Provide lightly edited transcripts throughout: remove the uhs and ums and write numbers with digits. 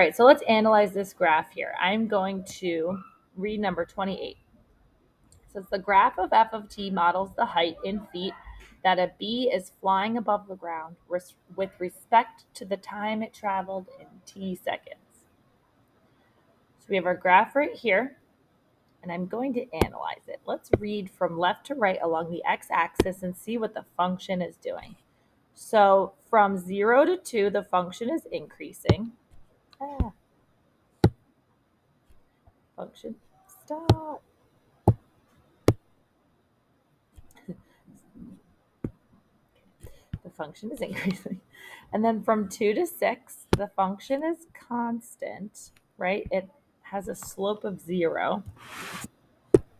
All right, so let's analyze this graph here. I'm going to read number 28. It says the graph of f of t models the height in feet that a bee is flying above the ground with respect to the time it traveled in t seconds. So we have our graph right here, and I'm going to analyze it. Let's read from left to right along the x-axis and see what the function is doing. So from 0 to 2, the function is increasing. Function, stop. The function is increasing. And then from 2 to 6, the function is constant, right? It has a slope of 0.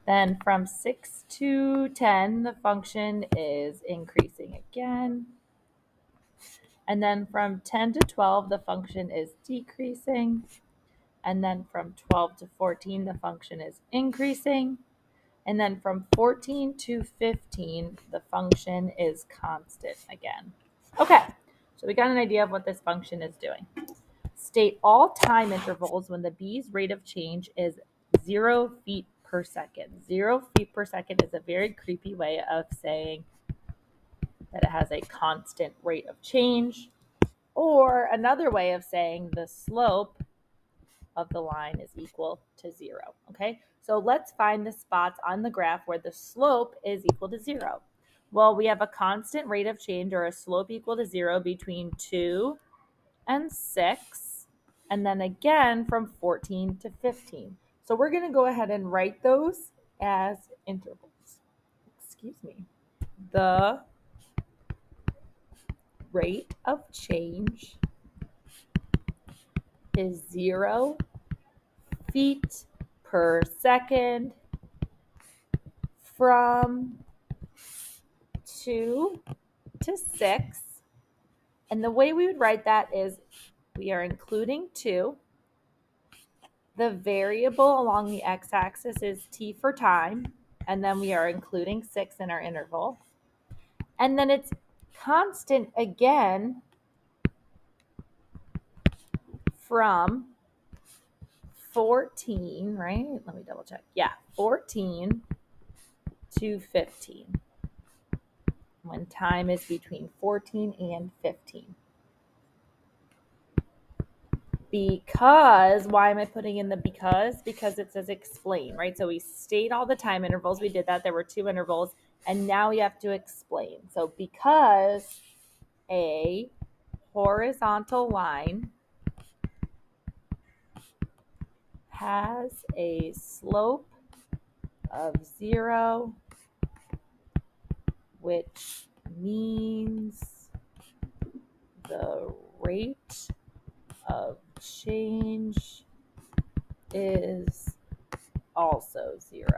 Then from 6 to 10, the function is increasing again. And then from 10 to 12, the function is decreasing. And then from 12 to 14, the function is increasing. And then from 14 to 15, the function is constant again. Okay, so we got an idea of what this function is doing. State all time intervals when the bee's rate of change is 0 feet per second. 0 feet per second is a very creepy way of saying that it has a constant rate of change. Or another way of saying the slope of the line is equal to 0. Okay, so let's find the spots on the graph where the slope is equal to 0. Well, we have a constant rate of change or a slope equal to 0 between 2 and 6, and then again from 14 to 15. So we're going to go ahead and write those as intervals. Excuse me. The rate of change is 0 feet per second from 2 to 6. And the way we would write that is we are including 2. The variable along the x-axis is t for time, and then we are including 6 in our interval. And then it's constant again from 14, right? Let me double check. Yeah, 14 to 15, when time is between 14 and 15. Because, why am I putting in the because? Because it says explain, right? So we state all the time intervals. We did that. There were 2 intervals. And now we have to explain. So because a horizontal line has a slope of 0, which means the rate of change is also 0.